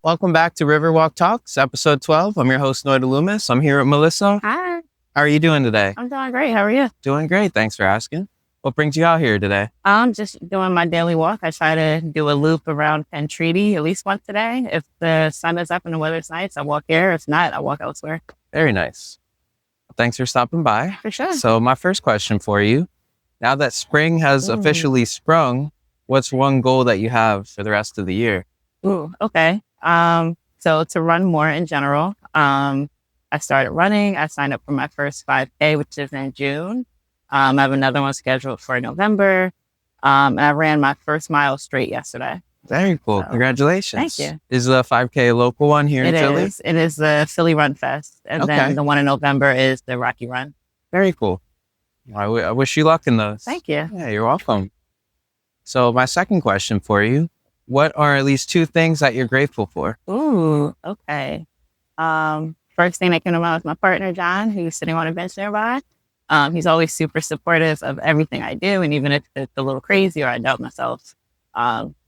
Welcome back to Riverwalk Talks, episode 12. I'm your host, Noitalumis. I'm here with Melissa. Hi. How are you doing today? I'm doing great. How are you? Doing great. Thanks for asking. What brings you out here today? I'm just doing my daily walk. I try to do a loop around Penn Treaty at least once a day. If the sun is up and the weather's nice, I walk here. If not, I walk elsewhere. Very nice. Thanks for stopping by. For sure. So my first question for you, now that spring has officially sprung, what's one goal that you have for the rest of the year? Ooh, okay. So to run more in general, I started running. I signed up for my first 5K, which is in June. I have another one scheduled for November. And I ran my first mile straight yesterday. Very cool. So, Congratulations. thank you. Is the 5K a local one here in Philly? It is the Philly Run Fest. And then the one in November is the Rocky Run. Very cool. I wish you luck in those. Thank you. Yeah, you're welcome. So my second question for you, what are at least two things that you're grateful for? Ooh, okay. First thing that came to mind was my partner, John, who's sitting on a bench nearby. He's always super supportive of everything I do. And even if it's a little crazy or I doubt myself,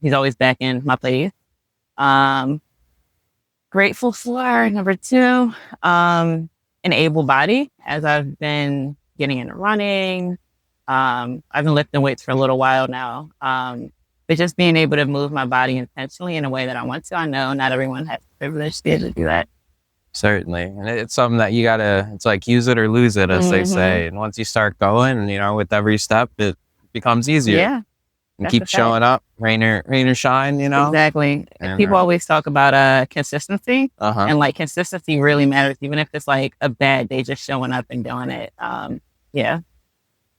he's always backing my place. Grateful for number two, an able body, as I've been getting into running. I've been lifting weights for a little while now. But just being able to move my body intentionally in a way that I want to. I know not everyone has the privilege to be able to do that. Certainly. And it's something that you gotta, it's like use it or lose it, as they say. And once you start going, with every step, it becomes easier. Yeah. And keep showing up, rain or shine, Exactly. And, people always talk about consistency. Uh-huh. And consistency really matters, even if it's a bad day, just showing up and doing it. Yeah.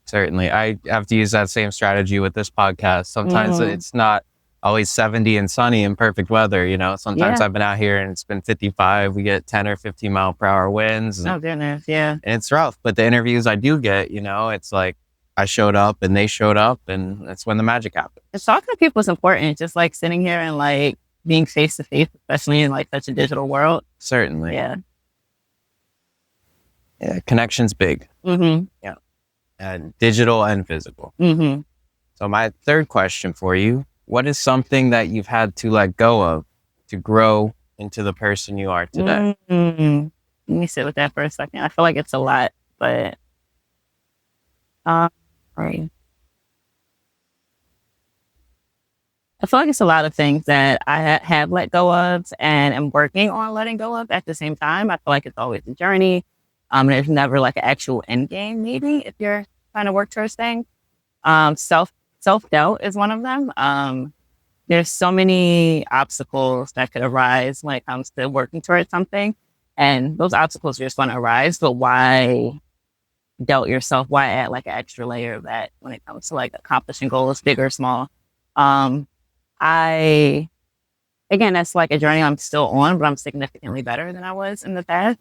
Certainly. I have to use that same strategy with this podcast. Sometimes it's not always 70 and sunny and perfect weather, Sometimes I've been out here and it's been 55. We get 10 or 15 mile per hour winds. Oh, goodness. Yeah. And it's rough. But the interviews I do get, it's like I showed up and they showed up, and that's when the magic happens. And talking to people is important. Just sitting here and being face to face, especially in such a digital world. Certainly. Yeah. Yeah. Connection's big. Mm-hmm. Yeah. And digital and physical. Mm-hmm. So my third question for you, what is something that you've had to let go of to grow into the person you are today? Mm-hmm. Let me sit with that for a second. I feel like it's a lot, but right. I feel like it's a lot of things that I have let go of and am working on letting go of at the same time. I feel like it's always a journey. There's never an actual end game, maybe, if you're trying to work towards things. Self-doubt is one of them. There's so many obstacles that could arise when it comes to working towards something. And those obstacles are just going to arise, but why doubt yourself? Why add an extra layer of that when it comes to accomplishing goals, big or small? Again, that's a journey I'm still on, but I'm significantly better than I was in the past.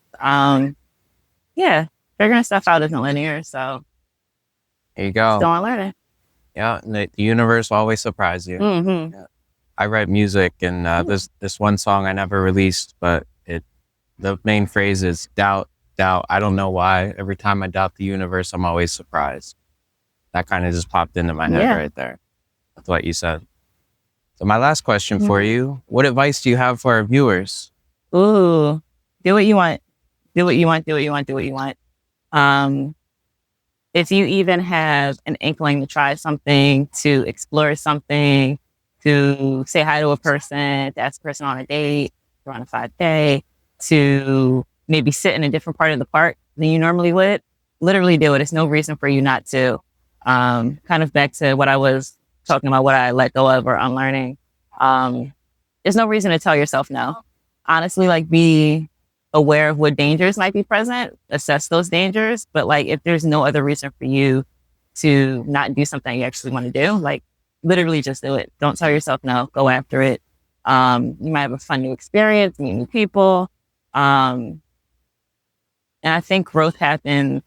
Yeah, figuring stuff out isn't linear, so there you go. Still on learning. Yeah, and the universe will always surprise you. Mm-hmm. Yeah. I write music, and this one song I never released, but the main phrase is doubt. I don't know why. Every time I doubt the universe, I'm always surprised. That kind of just popped into my head right there. That's what you said. So my last question for you, what advice do you have for our viewers? Ooh, do what you want. Do what you want, do what you want, do what you want. If you even have an inkling to try something, to explore something, to say hi to a person, to ask a person on a date, to run a 5K, to maybe sit in a different part of the park than you normally would, literally do it. There's no reason for you not to. Kind of back to what I was talking about, what I let go of or unlearning. There's no reason to tell yourself no. Honestly, be aware of what dangers might be present, assess those dangers. But if there's no other reason for you to not do something you actually want to do, literally just do it. Don't tell yourself no, go after it. You might have a fun new experience, meet new people. And I think growth happens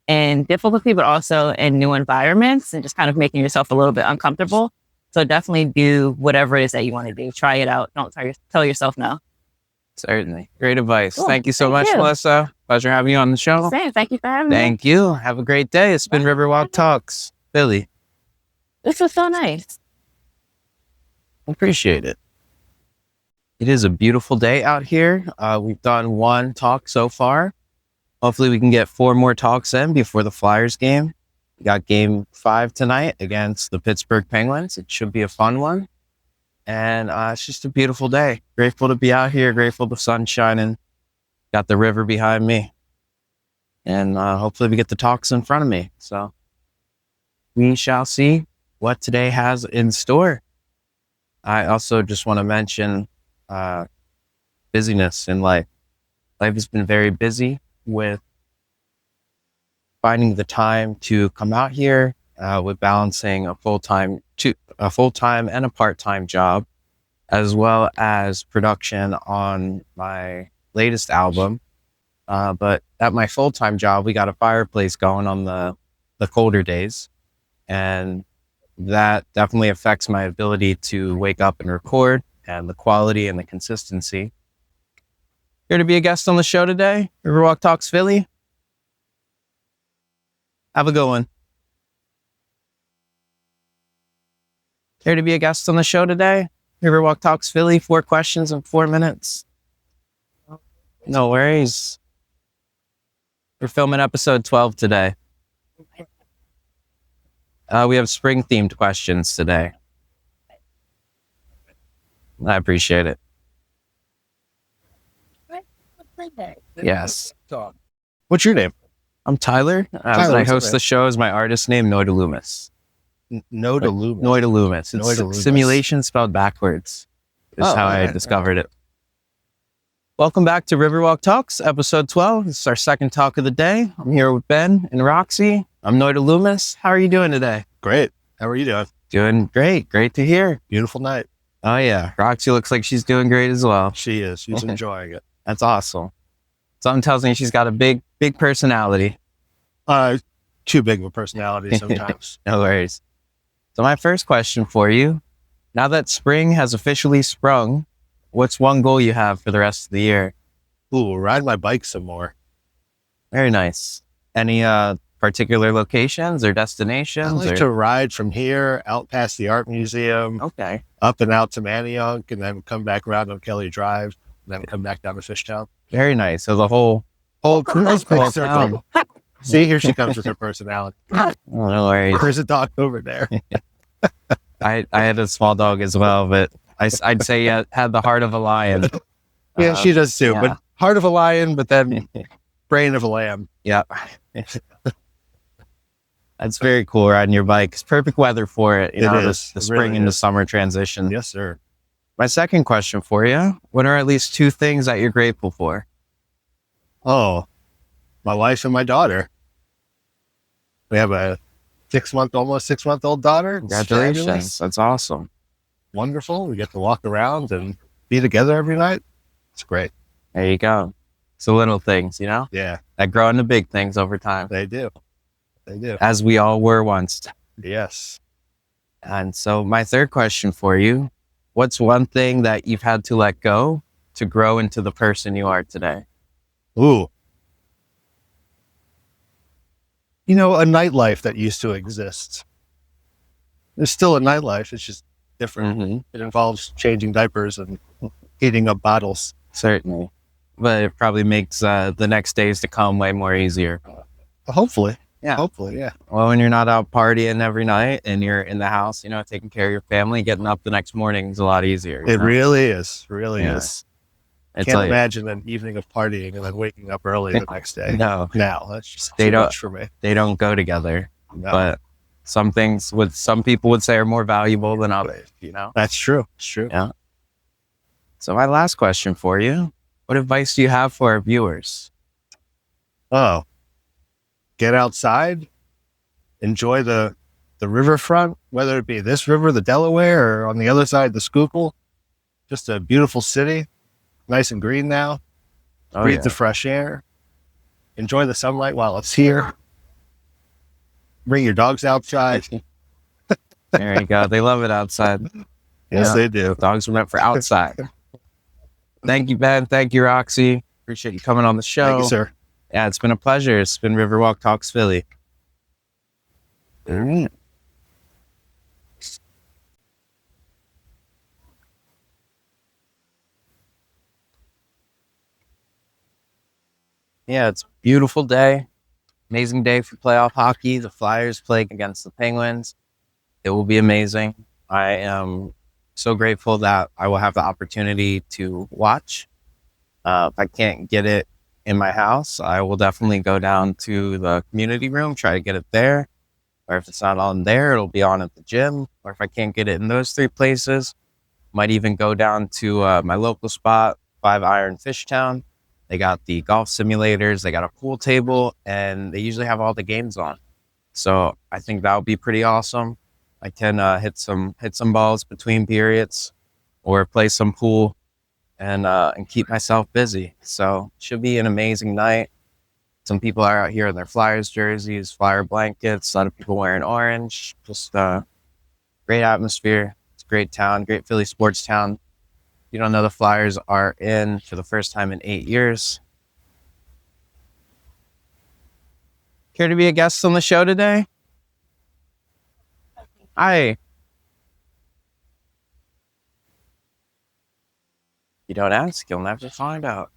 in difficulty, but also in new environments and just kind of making yourself a little bit uncomfortable. So definitely do whatever it is that you want to do. Try it out. Don't tell yourself no. Certainly. Great advice. Cool. Thank you so much, Melissa. Pleasure having you on the show. Same. Thank you for having me. Thank you. Have a great day. It's been Riverwalk Talks, Philly. This was so nice. Appreciate it. It is a beautiful day out here. We've done one talk so far. Hopefully we can get 4 more talks in before the Flyers game. We got game 5 tonight against the Pittsburgh Penguins. It should be a fun one. And it's just a beautiful day. Grateful to be out here. Grateful the sun's shining. Got the river behind me. And hopefully we get the talks in front of me. So we shall see what today has in store. I also just want to mention busyness in life. Life has been very busy with finding the time to come out here with balancing a full-time and a part-time job, as well as production on my latest album. But at my full-time job, we got a fireplace going on the colder days, and that definitely affects my ability to wake up and record and the quality and the consistency. Here to be a guest on the show today, Riverwalk Talks Philly. Have a good one. Here to be a guest on the show today, Riverwalk Talks Philly. 4 questions in 4 minutes. No worries. We're filming episode 12 today. We have spring-themed questions today. I appreciate it. Yes. What's your name? I'm Tyler. Tyler, I what's up, host man? the show as my artist name, Noitalumis. Noitalumis. Noitalumis. It's Noitalumis. simulation spelled backwards is how I right, discovered it. Welcome back to Riverwalk Talks, episode 12. This is our second talk of the day. I'm here with Ben and Roxy. I'm Noitalumis. How are you doing today? Great. How are you doing? Doing great. Great to hear. Beautiful night. Oh, yeah. Roxy looks like she's doing great as well. She is. She's enjoying it. That's awesome. Something tells me she's got a big personality. Too big of a personality sometimes. No worries. So my first question for you, now that spring has officially sprung, what's one goal you have for the rest of the year? Ooh, ride my bike some more. Very nice. Any particular locations or I destinations? like to ride from here out past the art museum, Okay. up and out to Manayunk, and then come back around on Kelly Drive, and then come back down to Fishtown. Very nice. So the whole Nice big whole circle. town. See, here she comes with her personality. Oh, no worries. There's a dog over there. I had a small dog as well, but I'd say had the heart of a lion. Yeah, she does too. yeah. But heart of a lion, but then brain of a lamb. Yeah. That's very cool riding your bike. It's perfect weather for it. You know, It is. the It spring really into is. summer transition. Yes, sir. My second question for you, what are at least 2 things that you're grateful for? Oh, my wife and my daughter. We have a almost 6-month-old daughter. It's Congratulations. fabulous. That's awesome. Wonderful. We get to walk around and be together every night. It's great. There you go. It's the little things, you know, Yeah, that grow into big things over time, they do. They do. as we all were once. Yes. And so my third question for you, what's one thing that you've had to let go to grow into the person you are today? Ooh. You know, a nightlife that used to exist. There's still a nightlife. It's just different. Mm-hmm. It involves changing diapers and heating up bottles. Certainly. But it probably makes the next days to come way more easier. Hopefully. Yeah. Hopefully, yeah. Well, when you're not out partying every night and you're in the house, you know, taking care of your family, getting up the next morning is a lot easier. you It know? really is. Really Yeah. is. It's Can't like, imagine an evening of partying and then waking up early the next day. no, No, that's just They too don't- much for me. they don't go together. No, But some things some people would say are more valuable than others, you know? that's true. It's true. Yeah. So my last question for you, what advice do you have for our viewers? Oh, get outside, enjoy the riverfront, whether it be this river, the Delaware, or on the other side, the Schuylkill. Just a beautiful city, nice and green now. Oh, Breathe yeah. the fresh air. Enjoy the sunlight while it's here. Bring your dogs outside. There you go. They love it outside. Yes, Yeah. they do. Dogs were meant for outside. Thank you, Ben. Thank you, Roxy. Appreciate you coming on the show. Thank you, sir. Yeah, it's been a pleasure. It's been Riverwalk Talks Philly. All right. Yeah, it's a beautiful day. Amazing day for playoff hockey. The Flyers play against the Penguins. It will be amazing. I am so grateful that I will have the opportunity to watch. If I can't get it in my house, I will definitely go down to the community room, try to get it there. Or if it's not on there, it'll be on at the gym. Or if I can't get it in those three places, might even go down to my local spot, 5 Iron Fishtown. They got the golf simulators, they got a pool table, and they usually have all the games on. So I think that would be pretty awesome. I can hit some balls between periods, or play some pool, and keep myself busy. So should be an amazing night. Some people are out here in their Flyers jerseys, Flyer blankets. A lot of people wearing orange. Just great atmosphere. It's a great town, great Philly sports town. You don't know, the Flyers are in for the first time in 8 years. Care to be a guest on the show today? Hi. You don't ask, you'll never find out.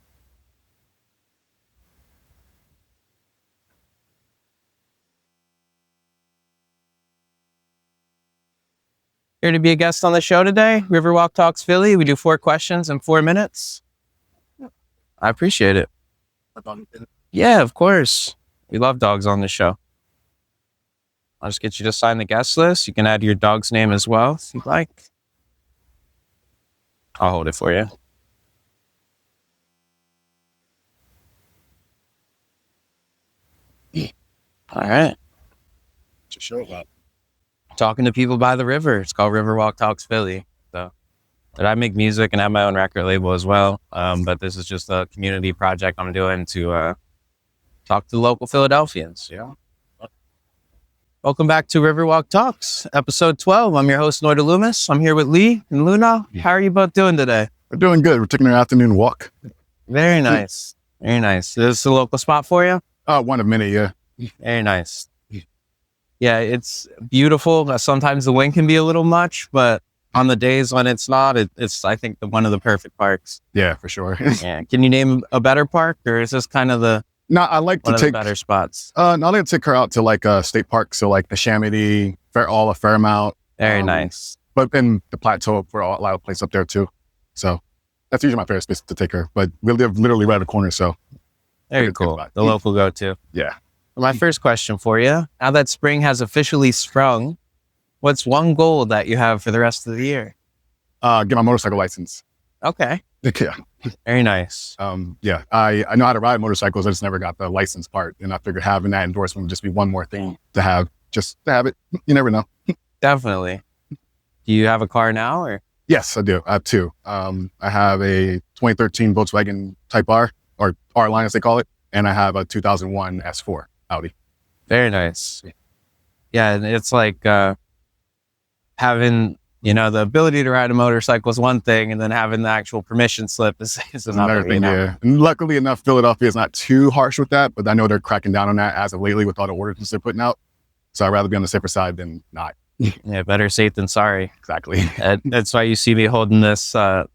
Here to be a guest on the show today, Riverwalk Talks Philly. We do 4 questions in 4 minutes. I appreciate it. Yeah, of course. We love dogs on the show. I'll just get you to sign the guest list. You can add your dog's name as well if you'd like. I'll hold it for you. All right. What's your show about? Talking to people by the river. It's called Riverwalk Talks Philly. So, but I make music and have my own record label as well. But this is just a community project I'm doing to talk to the local Philadelphians. Yeah. Welcome back to Riverwalk Talks, episode 12. I'm your host, Noitalumis. I'm here with Lei and Luná. How are you both doing today? We're doing good. We're taking our afternoon walk. Very nice. Very nice. Is this a local spot for you? One of many, yeah. Very nice. Yeah, it's beautiful. Sometimes the wind can be a little much, but on the days when it's not, it's I think one of the perfect parks. Yeah, for sure. Yeah. Can you name a better park, or is this kind of No, I like one to of take the better spots? I like to take her out to like a state park, so like the Chamonix, Fairmount. Very nice. But in the Plateau, for a lot of place up there too. So that's usually my favorite space to take her. But we live literally right at the corner, so Very cool. The local go-to. yeah. My first question for you, now that spring has officially sprung, what's one goal that you have for the rest of the year? Get my motorcycle license. Okay. Yeah. Very nice. Yeah. I know how to ride motorcycles. I just never got the license part. And I figured having that endorsement would just be one more thing to have, just to have it. You never know. Definitely. Do you have a car now, or? Yes, I do. I have 2. I have a 2013 Volkswagen Type R, or R line as they call it. And I have a 2001 S4 Audi. Very nice. Yeah, and it's like having, the ability to ride a motorcycle is one thing, and then having the actual permission slip is another thing. Yeah. And luckily enough, Philadelphia is not too harsh with that, but I know they're cracking down on that as of lately with all the orders they're putting out. So I'd rather be on the safer side than not. Yeah, better safe than sorry. Exactly. That's why you see me holding this my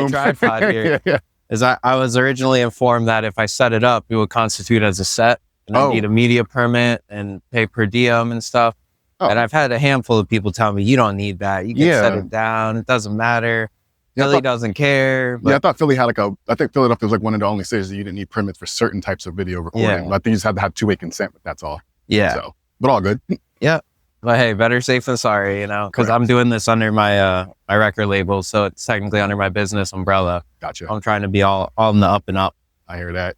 tripod here. Yeah. Is I was originally informed that if I set it up, it would constitute as a set, and I need a media permit and pay per diem and stuff. Oh. And I've had a handful of people tell me, you don't need that. You can set it down. It doesn't matter. Philly doesn't care. But... Yeah, I thought Philly had I think Philadelphia was like one of the only cities that you didn't need permits for certain types of video recording. Yeah. I think you just had to have 2-way consent, but that's all. Yeah. So, but all good. Yeah. But hey, better safe than sorry, because I'm doing this under my my record label, so it's technically under my business umbrella. Gotcha. I'm trying to be all in the up and up. I hear that.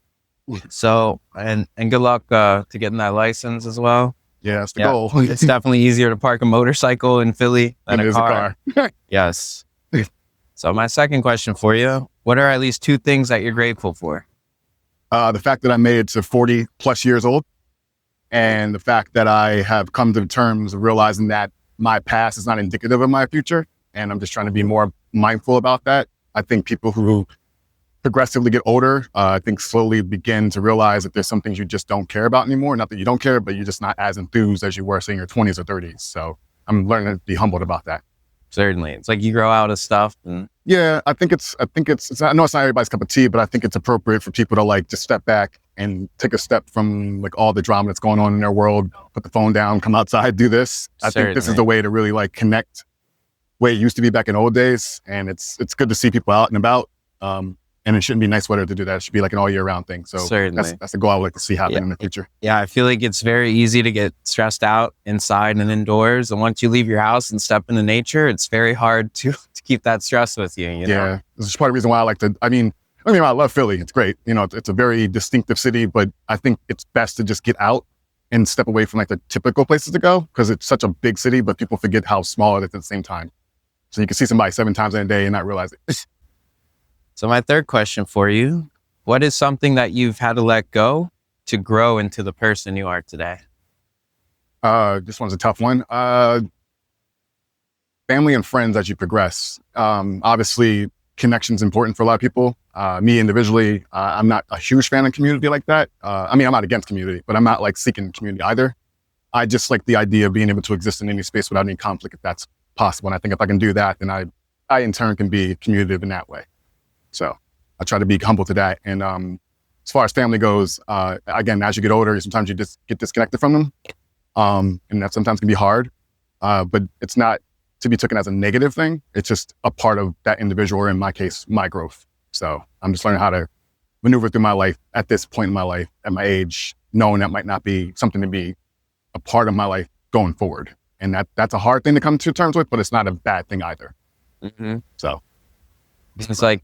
So, and good luck to getting that license as well. Yeah, that's the goal. It's definitely easier to park a motorcycle in Philly than a car. Yes. So my second question for you, what are at least 2 things that you're grateful for? The fact that I made it to 40 plus years old, and the fact that I have come to terms of realizing that my past is not indicative of my future. And I'm just trying to be more mindful about that. I think people who progressively get older, I think slowly begin to realize that there's some things you just don't care about anymore. Not that you don't care, but you're just not as enthused as you were, say, in your 20s or 30s. So I'm learning to be humbled about that. Certainly. It's like you grow out of stuff. And... Yeah, I know it's not everybody's cup of tea, but I think it's appropriate for people to like just step back and take a step from like all the drama that's going on in their world, put the phone down, come outside, do this. I think this is the way to really like connect way it used to be back in old days. And it's good to see people out and about. And it shouldn't be nice weather to do that. It should be like an all year round thing. So that's the goal I would like to see happen in the future. Yeah, I feel like it's very easy to get stressed out inside and indoors. And once you leave your house and step into nature, it's very hard to keep that stress with you. You know? Yeah, this is part of the reason why I like to, I love Philly. It's great. You know, it's a very distinctive city, but I think it's best to just get out and step away from like the typical places to go because it's such a big city, but people forget how small it is at the same time. So you can see somebody 7 times in a day and not realize it. So my third question for you, what is something that you've had to let go to grow into the person you are today? This one's a tough one. Family and friends as you progress. Obviously, connection's important for a lot of people. Me individually, I'm not a huge fan of community like that. I'm not against community, but I'm not like seeking community either. I just like the idea of being able to exist in any space without any conflict if that's possible. And I think if I can do that, then I in turn can be communicative in that way. So I try to be humble to that. And as far as family goes, again, as you get older, sometimes you just get disconnected from them. And that sometimes can be hard, but it's not to be taken as a negative thing. It's just a part of that individual, or in my case, my growth. So I'm just learning how to maneuver through my life at this point in my life, at my age, knowing that might not be something to be a part of my life going forward. And that's a hard thing to come to terms with, but it's not a bad thing either. Mm-hmm. So it's like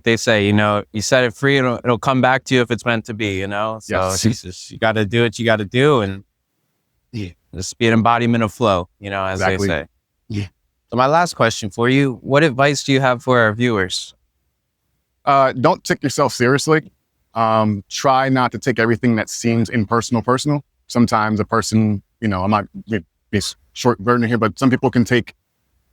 they say, you know, you set it free, it'll come back to you if it's meant to be, you know? So yes. It's just, you got to do what you got to do, and just be an embodiment of flow, you know, as exactly. they say. Yeah. So my last question for you, what advice do you have for our viewers? Don't take yourself seriously. Try not to take everything that seems impersonal personal. Sometimes a person, you know, I might be short version here, but some people can take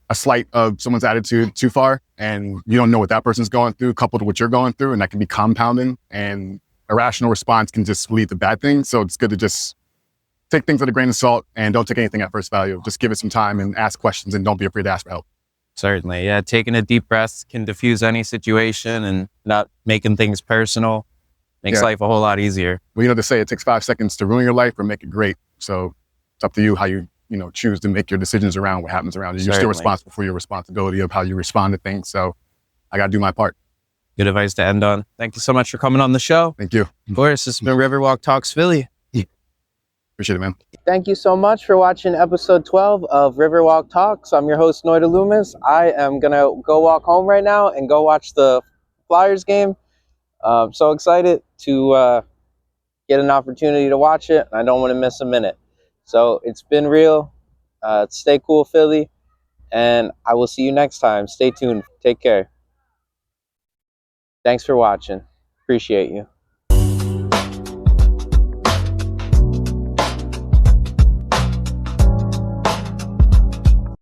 a slight of someone's attitude too far, and you don't know what that person's going through coupled with what you're going through, and that can be compounding, and a rational response can just lead to bad things. So it's good to just take things with a grain of salt and don't take anything at first value. Just give it some time and ask questions, and don't be afraid to ask for help. Certainly. Yeah. Taking a deep breath can diffuse any situation, and not making things personal makes life a whole lot easier. Well, you know, they say it takes 5 seconds to ruin your life or make it great. So it's up to you how you choose to make your decisions around what happens around you. You're still responsible for your responsibility of how you respond to things. So I got to do my part. Good advice to end on. Thank you so much for coming on the show. Thank you. Of course, this has been Riverwalk Talks Philly. Appreciate it, man. Thank you so much for watching episode 12 of Riverwalk Talks. I'm your host, Noitalumis. I am going to go walk home right now and go watch the Flyers game. I'm so excited to get an opportunity to watch it. I don't want to miss a minute. So it's been real. Stay cool, Philly. And I will see you next time. Stay tuned. Take care. Thanks for watching. Appreciate you.